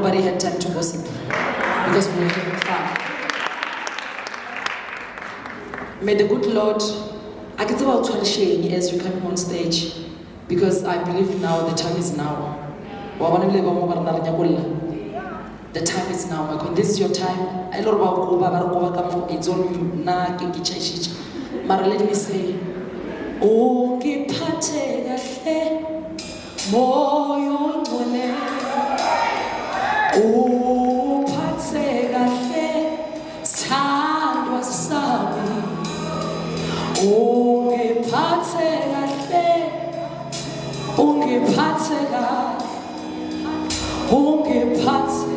nobody had time to gossip because we were having fun. May the good Lord, I can tell about sharing as you come on stage, because I believe now the time is now. The time is now. When this is your time, I don't know it's on na kingichaishi. Mara, let me say, oh, kipate gahe, moyo mwene. Oh, pate gahe, sandwa sabi. Oh, kipate gahe, oh, kipate gahe, oh, kipate.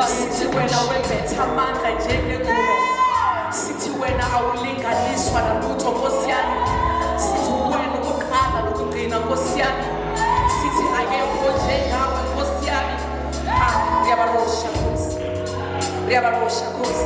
Sithi wena webetha amandla njengekulo. Sithi wena awulinganiswa nalutho Nkosi yami. Sithi wena ukuqala nokugcina Nkosi yami. Sithi akekho njengawe Nkosi yami. Ngiyababonga Nkosi. Ngiyababonga Nkosi.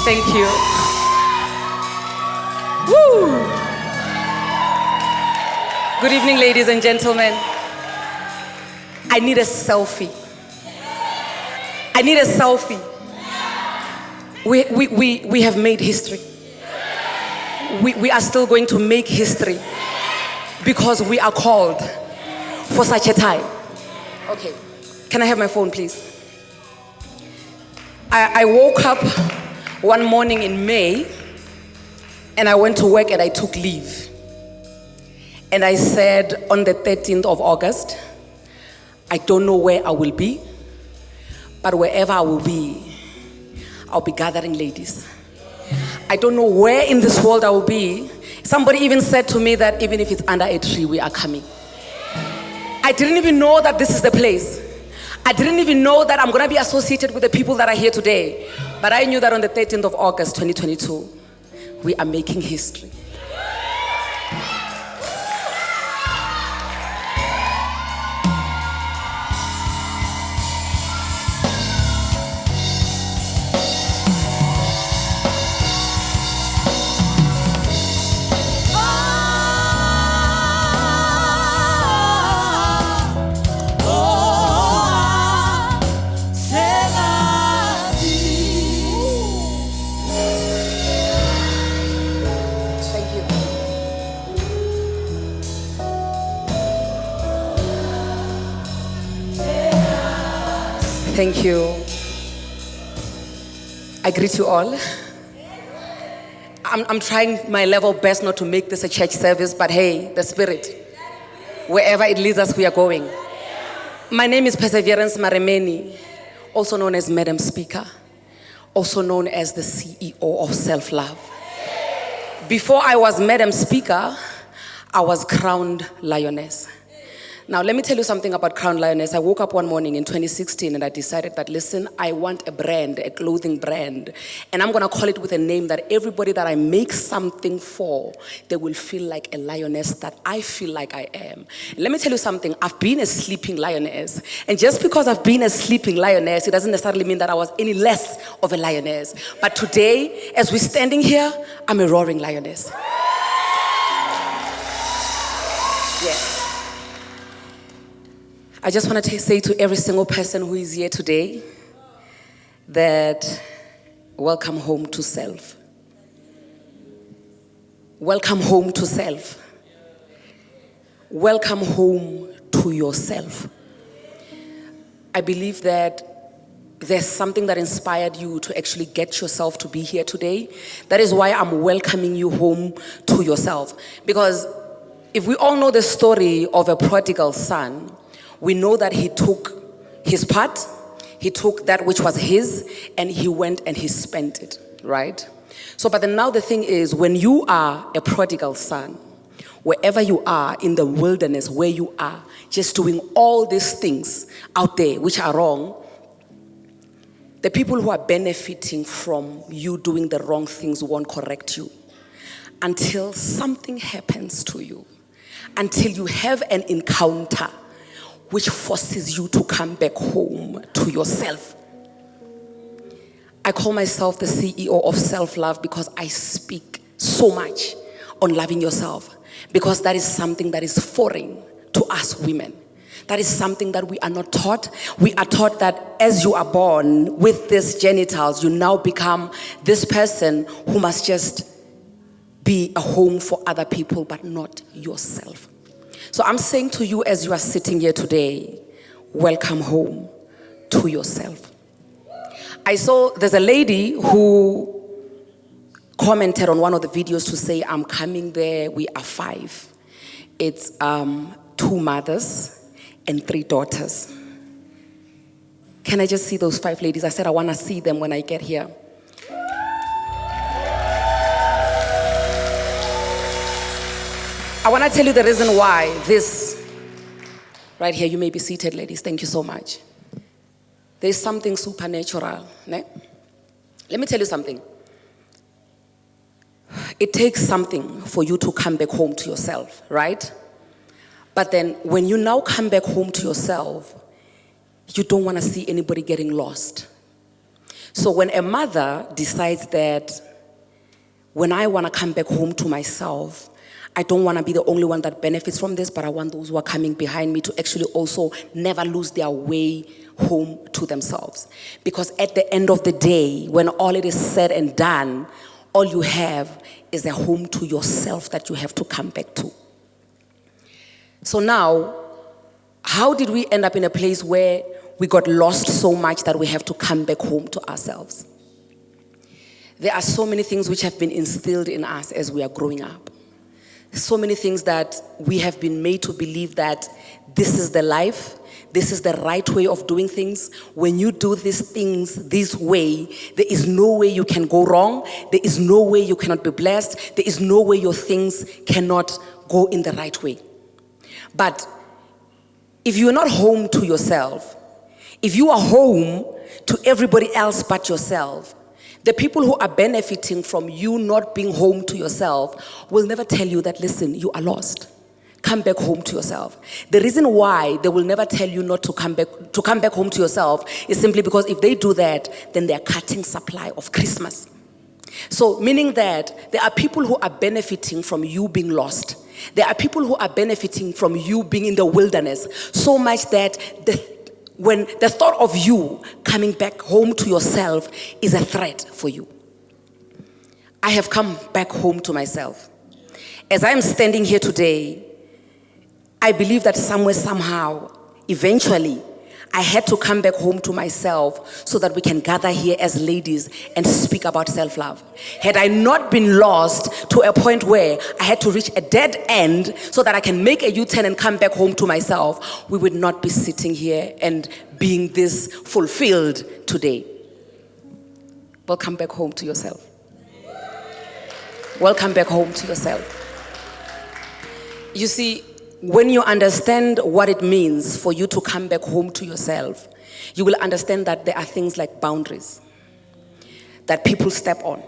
Thank you. Woo! Good evening, ladies and gentlemen. I need a selfie. I need a selfie. We have made history. We are still going to make history because we are called for such a time. Okay, can I have my phone, please? I woke up one morning in May and I went to work and I took leave. And I said on the 13th of August, I don't know where I will be, but wherever I will be, I'll be gathering ladies. I don't know where in this world I will be. Somebody even said to me that even if it's under a tree, we are coming. I didn't even know that this is the place. I didn't even know that I'm going to be associated with the people that are here today. But I knew that on the 13th of August, 2022, we are making history. Thank you. I greet you all. I'm trying my level best not to make this a church service, but hey, the Spirit, wherever it leads us, we are going. My name is Perseverance Maremeni, also known as Madam Speaker, also known as the CEO of Self-Love. Before I was Madam Speaker, I was crowned lioness. Now, let me tell you something about Crown Lioness. I woke up one morning in 2016 and I decided that, listen, I want a brand, a clothing brand. And I'm going to call it with a name that everybody that I make something for, they will feel like a lioness that I feel like I am. And let me tell you something. I've been a sleeping lioness. And just because I've been a sleeping lioness, it doesn't necessarily mean that I was any less of a lioness. But today, as we're standing here, I'm a roaring lioness. Yeah. I just want to say to every single person who is here today that welcome home to self. Welcome home to self. Welcome home to yourself. I believe that there's something that inspired you to actually get yourself to be here today. That is why I'm welcoming you home to yourself. Because if we all know the story of a prodigal son, we know that he took his part, he took that which was his, and he went and he spent it, right? So, but then now the thing is, when you are a prodigal son, wherever you are in the wilderness, where you are, just doing all these things out there which are wrong, the people who are benefiting from you doing the wrong things won't correct you until something happens to you, until you have an encounter which forces you to come back home to yourself. I call myself the CEO of Self-Love because I speak so much on loving yourself, because that is something that is foreign to us women. That is something that we are not taught. We are taught that as you are born with these genitals, you now become this person who must just be a home for other people, but not yourself. So I'm saying to you as you are sitting here today, welcome home to yourself. I saw there's a lady who commented on one of the videos to say, I'm coming there, we are 5. It's 2 mothers and 3 daughters. Can I just see those 5 ladies? I said I want to see them when I get here. I want to tell you the reason why this, right here, you may be seated, ladies. Thank you so much. There's something supernatural. Ne? Let me tell you something. It takes something for you to come back home to yourself, right? But then when you now come back home to yourself, you don't want to see anybody getting lost. So when a mother decides that when I want to come back home to myself, I don't want to be the only one that benefits from this, but I want those who are coming behind me to actually also never lose their way home to themselves. Because at the end of the day, when all it is said and done, all you have is a home to yourself that you have to come back to. So now, how did we end up in a place where we got lost so much that we have to come back home to ourselves? There are so many things which have been instilled in us as we are growing up. So many things that we have been made to believe that this is the life, this is the right way of doing things. When you do these things this way, there is no way you can go wrong. There is no way you cannot be blessed. There is no way your things cannot go in the right way. But if you're not home to yourself, if you are home to everybody else but yourself, the people who are benefiting from you not being home to yourself will never tell you that, listen, you are lost. Come back home to yourself. The reason why they will never tell you not to come back home to yourself is simply because if they do that, then they are cutting supply of Christmas. So meaning that there are people who are benefiting from you being lost. There are people who are benefiting from you being in the wilderness so much that when the thought of you coming back home to yourself is a threat for you. I have come back home to myself. As I am standing here today, I believe that somewhere, somehow, eventually, I had to come back home to myself so that we can gather here as ladies and speak about self-love. Had I not been lost to a point where I had to reach a dead end so that I can make a U-turn and come back home to myself, we would not be sitting here and being this fulfilled today. Welcome back home to yourself. Welcome back home to yourself. You see, when you understand what it means for you to come back home to yourself, you will understand that there are things like boundaries that people step on.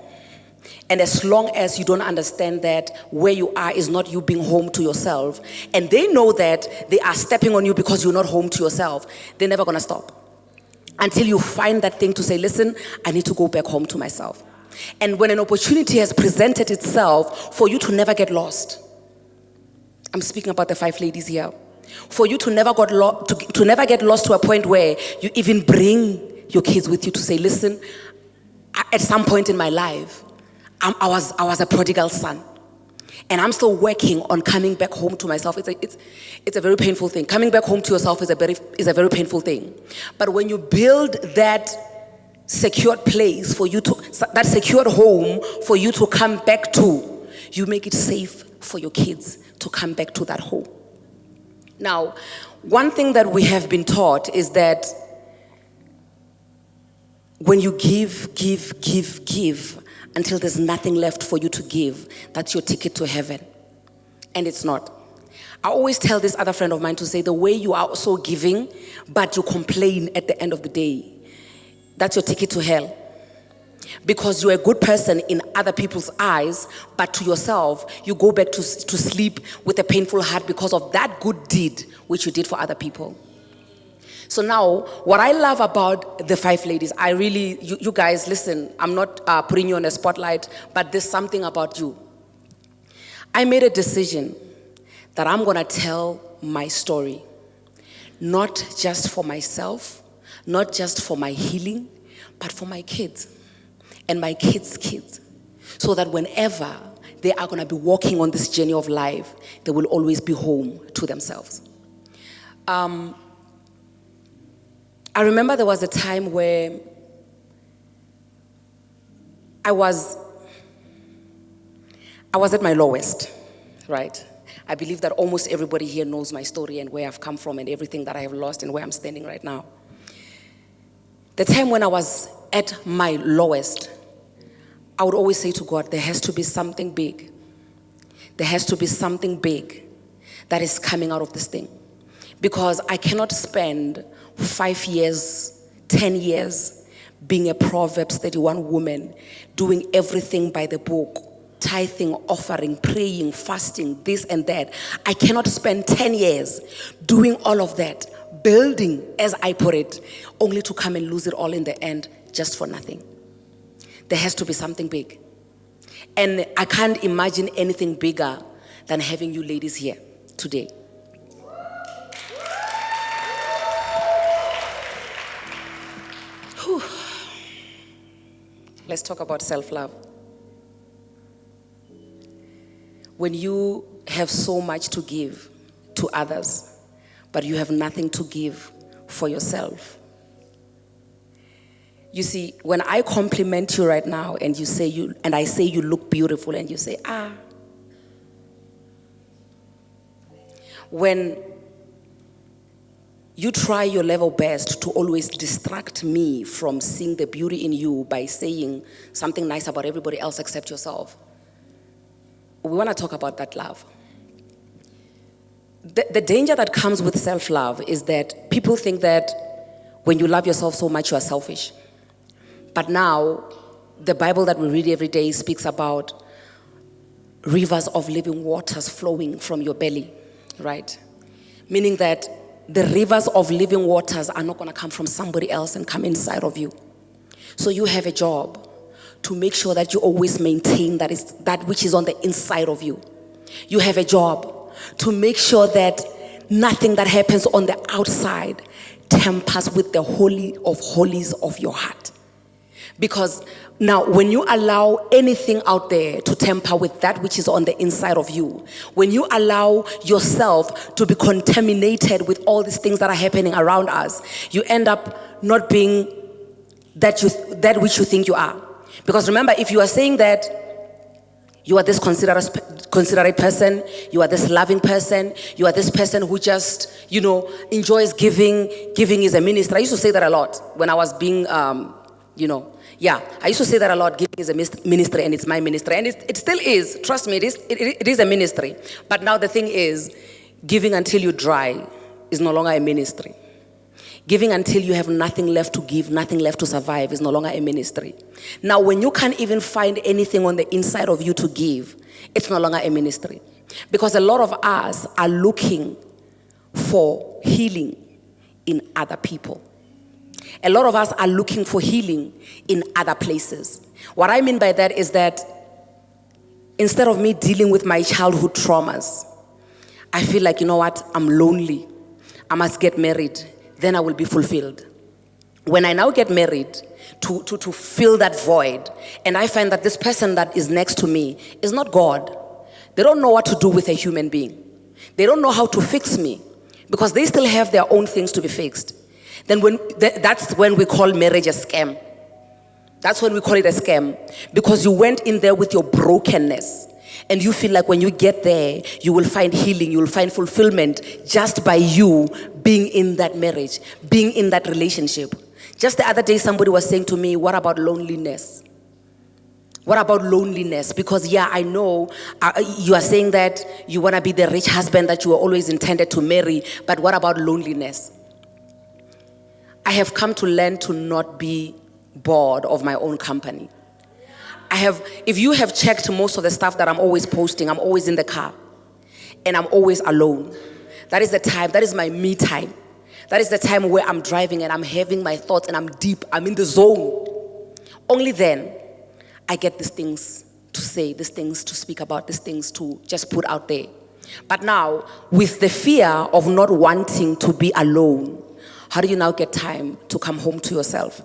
And as long as you don't understand that where you are is not you being home to yourself, and they know that they are stepping on you because you're not home to yourself, they're never going to stop. Until you find that thing to say, listen, I need to go back home to myself. And when an opportunity has presented itself for you to never get lost, I'm speaking about the 5 ladies here. For you to never get lost to a point where you even bring your kids with you to say, listen, at some point in my life, I was a prodigal son. And I'm still working on coming back home to myself. It's a very painful thing. Coming back home to yourself is a very painful thing. But when you build that secured place for you to, that secured home for you to come back to, you make it safe for your kids to come back to that home. Now, one thing that we have been taught is that when you give until there's nothing left for you to give, that's your ticket to heaven. And it's not. I always tell this other friend of mine to say, the way you are also giving, but you complain at the end of the day, that's your ticket to hell. Because you're a good person in other people's eyes, but to yourself, you go back to sleep with a painful heart because of that good deed which you did for other people. So now, what I love about the 5 ladies, you guys, listen, I'm not putting you on a spotlight, but there's something about you. I made a decision that I'm going to tell my story, not just for myself, not just for my healing, but for my kids and my kids' kids, so that whenever they are going to be walking on this journey of life, they will always be home to themselves. I remember there was a time where I was at my lowest, right? I believe that almost everybody here knows my story and where I've come from and everything that I have lost and where I'm standing right now. The time when I was at my lowest, I would always say to God, there has to be something big. There has to be something big that is coming out of this thing. Because I cannot spend 5 years, 10 years being a Proverbs 31 woman, doing everything by the book, tithing, offering, praying, fasting, this and that. I cannot spend 10 years doing all of that, building, as I put it, only to come and lose it all in the end, just for nothing. There has to be something big. And I can't imagine anything bigger than having you ladies here today. Whew. Let's talk about self-love. When you have so much to give to others, but you have nothing to give for yourself. You see, when I compliment you right now and I say you look beautiful and you say, when you try your level best to always distract me from seeing the beauty in you by saying something nice about everybody else except yourself, we want to talk about that love. The danger that comes with self-love is that people think that when you love yourself so much, you are selfish. But now, the Bible that we read every day speaks about rivers of living waters flowing from your belly, right? Meaning that the rivers of living waters are not going to come from somebody else and come inside of you. So you have a job to make sure that you always maintain that which is on the inside of you. You have a job to make sure that nothing that happens on the outside tampers with the holy of holies of your heart. Because now when you allow anything out there to tamper with that which is on the inside of you, when you allow yourself to be contaminated with all these things that are happening around us, you end up not being that which you think you are. Because remember, if you are saying that you are this considerate person, you are this loving person, you are this person who just, enjoys giving. Giving is a ministry. I used to say that a lot when I was being, I used to say that a lot. Giving is a ministry and it's my ministry. And it still is. Trust me, it is a ministry. But now the thing is, giving until you dry is no longer a ministry. Giving until you have nothing left to give, nothing left to survive is no longer a ministry. Now, when you can't even find anything on the inside of you to give, it's no longer a ministry. Because a lot of us are looking for healing in other people. A lot of us are looking for healing in other places. What I mean by that is that instead of me dealing with my childhood traumas, I feel like, you know what, I'm lonely. I must get married. Then I will be fulfilled. When I now get married to fill that void, and I find that this person that is next to me is not God. They don't know what to do with a human being. They don't know how to fix me because they still have their own things to be fixed. Then that's when we call marriage a scam. That's when we call it a scam, because you went in there with your brokenness. And you feel like when you get there, you will find healing, you will find fulfillment just by you being in that marriage, being in that relationship. Just the other day, somebody was saying to me, what about loneliness? What about loneliness? Because I know you are saying that you want to be the rich husband that you were always intended to marry, but what about loneliness? I have come to learn to not be bored of my own company. If you have checked most of the stuff that I'm always posting, I'm always in the car and I'm always alone. That is the time, that is my me time. That is the time where I'm driving and I'm having my thoughts and I'm deep, I'm in the zone. Only then I get these things to say, these things to speak about, these things to just put out there. But now, with the fear of not wanting to be alone, how do you now get time to come home to yourself?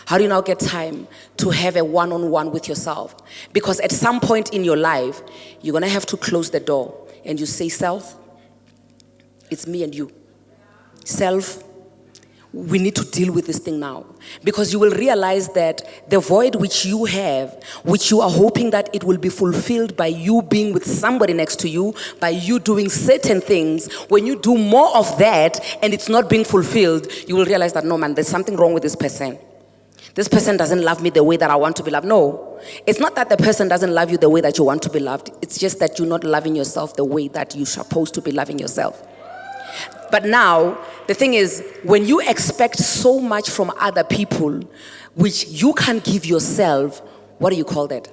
How do you now get time to have a one-on-one with yourself? Because at some point in your life, you're going to have to close the door and you say, self, it's me and you. Self, we need to deal with this thing now. Because you will realize that the void which you have, which you are hoping that it will be fulfilled by you being with somebody next to you, by you doing certain things, when you do more of that and it's not being fulfilled, you will realize that, no man, there's something wrong with this person. This person doesn't love me the way that I want to be loved. No, it's not that the person doesn't love you the way that you want to be loved. It's just that you're not loving yourself the way that you're supposed to be loving yourself. But now, the thing is, when you expect so much from other people, which you can't give yourself, what do you call that?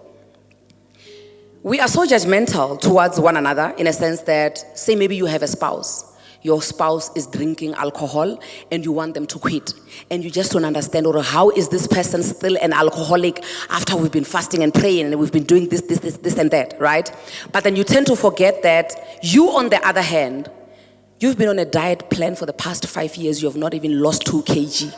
We are so judgmental towards one another in a sense that, say maybe you have a spouse. your spouse is drinking alcohol and you want them to quit. And you just don't understand, or how is this person still an alcoholic after we've been fasting and praying and we've been doing this and that, right? But then you tend to forget that you, on the other hand, you've been on a diet plan for the past 5 years, you have not even lost 2 kg.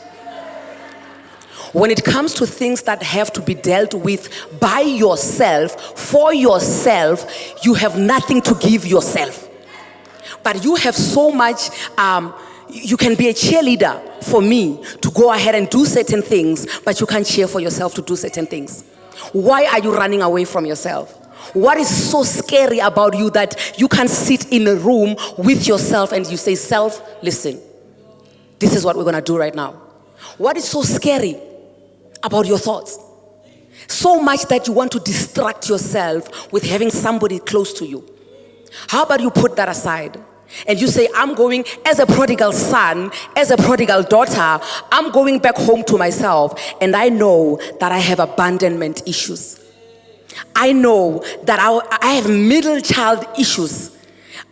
When it comes to things that have to be dealt with by yourself, for yourself, you have nothing to give yourself. But you have so much, you can be a cheerleader for me to go ahead and do certain things, but you can't cheer for yourself to do certain things. Why are you running away from yourself? What is so scary about you that you can sit in a room with yourself and you say, self, listen, this is what we're going to do right now. What is so scary about your thoughts? So much that you want to distract yourself with having somebody close to you. How about you put that aside and you say, I'm going as a prodigal son, as a prodigal daughter, I'm going back home to myself, and I know that I have abandonment issues. I know that I have middle child issues.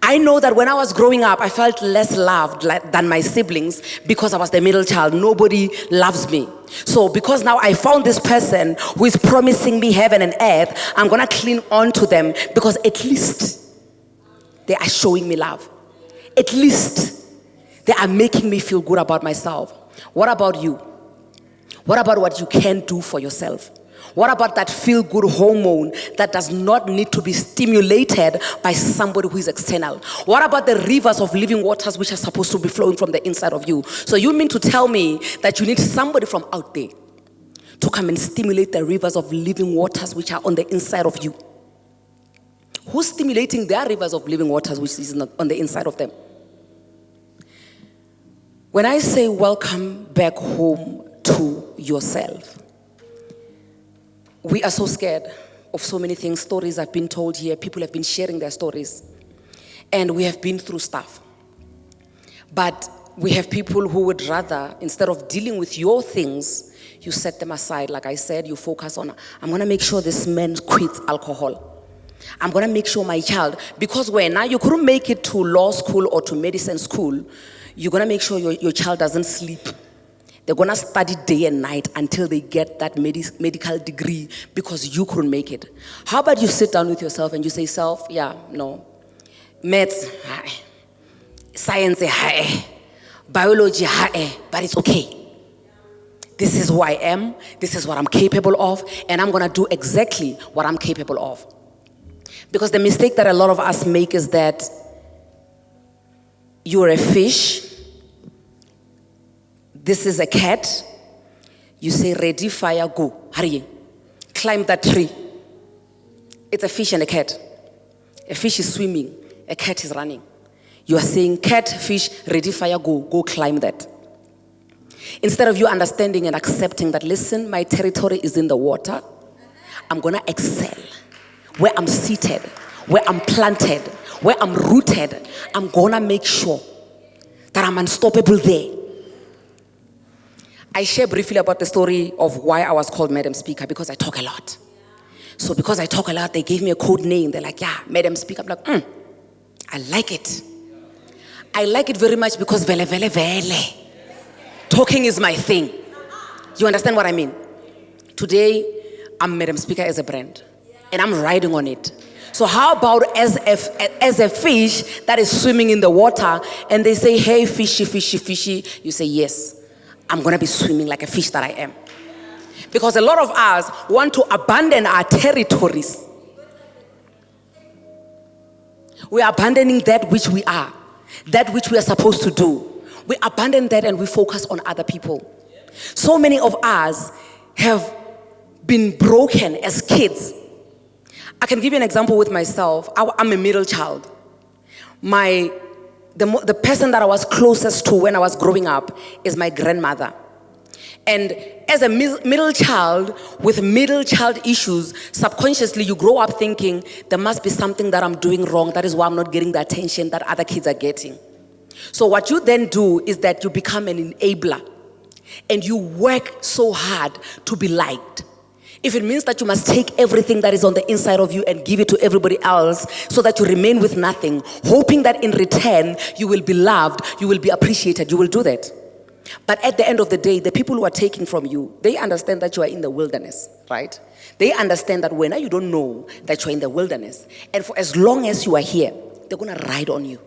I know that when I was growing up, I felt less loved than my siblings because I was the middle child. Nobody loves me. So because now I found this person who is promising me heaven and earth, I'm going to cling on to them because at least they are showing me love. At least they are making me feel good about myself. What about you? What about what you can do for yourself? What about that feel-good hormone that does not need to be stimulated by somebody who is external? What about the rivers of living waters which are supposed to be flowing from the inside of you? So you mean to tell me that you need somebody from out there to come and stimulate the rivers of living waters which are on the inside of you? Who's stimulating their rivers of living waters which is not on the inside of them? When I say welcome back home to yourself, we are so scared of so many things. Stories have been told here. People have been sharing their stories. And we have been through stuff. But we have people who would rather, instead of dealing with your things, you set them aside. Like I said, you focus on, I'm going to make sure this man quits alcohol. I'm going to make sure my child, because when now you couldn't make it to law school or to medicine school, you're going to make sure your child doesn't sleep. They're going to study day and night until they get that medical degree because you couldn't make it. How about you sit down with yourself and you say, self, yeah, no. Maths, science, biology, but it's okay. This is who I am. This is what I'm capable of. And I'm going to do exactly what I'm capable of. Because the mistake that a lot of us make is that you're a fish. This is a cat. You say, ready, fire, go. Hurry. Climb that tree. It's a fish and a cat. A fish is swimming. A cat is running. You are saying, cat, fish, ready, fire, go. Go climb that. Instead of you understanding and accepting that, listen, my territory is in the water. I'm going to excel. Where I'm seated, where I'm planted, where I'm rooted, I'm going to make sure that I'm unstoppable there. I share briefly about the story of why I was called Madam Speaker, because I talk a lot. So because I talk a lot, they gave me a code name. They're like, yeah, Madam Speaker. I'm like, I like it. I like it very much because vele, vele, vele. Talking is my thing. You understand what I mean? Today, I'm Madam Speaker as a brand. And I'm riding on it. So how about as a fish that is swimming in the water and they say, hey, fishy, fishy, fishy. You say, yes, I'm going to be swimming like a fish that I am. Because a lot of us want to abandon our territories. We are abandoning that which we are, that which we are supposed to do. We abandon that and we focus on other people. So many of us have been broken as kids. I can give you an example with myself. I'm a middle child. The person that I was closest to when I was growing up is my grandmother. And as a middle child with middle child issues, subconsciously you grow up thinking there must be something that I'm doing wrong. That is why I'm not getting the attention that other kids are getting. So what you then do is that you become an enabler. And you work so hard to be liked. If it means that you must take everything that is on the inside of you and give it to everybody else so that you remain with nothing, hoping that in return you will be loved, you will be appreciated, you will do that. But at the end of the day, the people who are taking from you, they understand that you are in the wilderness, right? They understand that when you don't know that you're in the wilderness, and for as long as you are here, they're going to ride on you.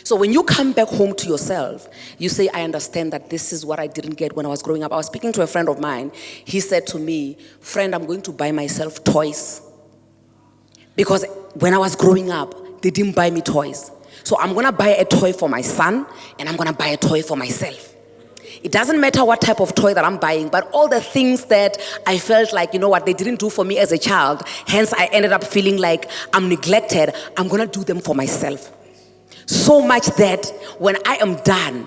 So when you come back home to yourself, you say, I understand that this is what I didn't get when I was growing up. I was speaking to a friend of mine. He said to me, friend, I'm going to buy myself toys. Because when I was growing up, they didn't buy me toys. So I'm going to buy a toy for my son, and I'm going to buy a toy for myself. It doesn't matter what type of toy that I'm buying, but all the things that I felt like, you know what, they didn't do for me as a child, hence I ended up feeling like I'm neglected, I'm going to do them for myself. So much that when I am done,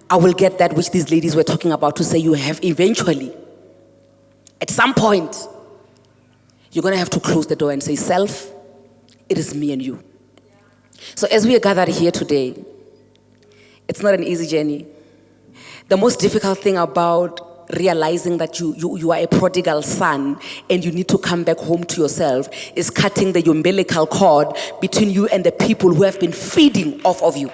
I will get that which these ladies were talking about, to say you have eventually, at some point, you're going to have to close the door and say, self, it is me and you. So as we are gathered here today, it's not an easy journey. The most difficult thing about realizing that you are a prodigal son and you need to come back home to yourself is cutting the umbilical cord between you and the people who have been feeding off of you.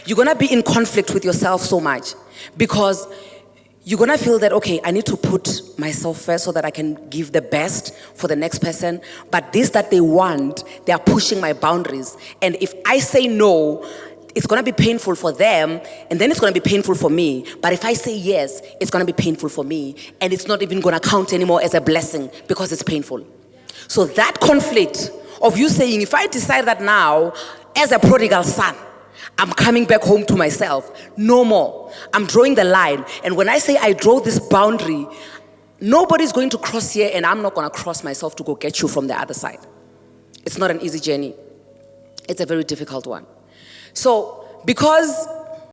You're going to be in conflict with yourself so much because you're going to feel that, okay, I need to put myself first so that I can give the best for the next person. But this that they want, they are pushing my boundaries. And if I say no, it's going to be painful for them, and then it's going to be painful for me. But if I say yes, it's going to be painful for me, and it's not even going to count anymore as a blessing because it's painful. So that conflict of you saying, if I decide that now, as a prodigal son, I'm coming back home to myself, no more. I'm drawing the line. And when I say I draw this boundary, nobody's going to cross here, and I'm not going to cross myself to go get you from the other side. It's not an easy journey. It's a very difficult one. So, because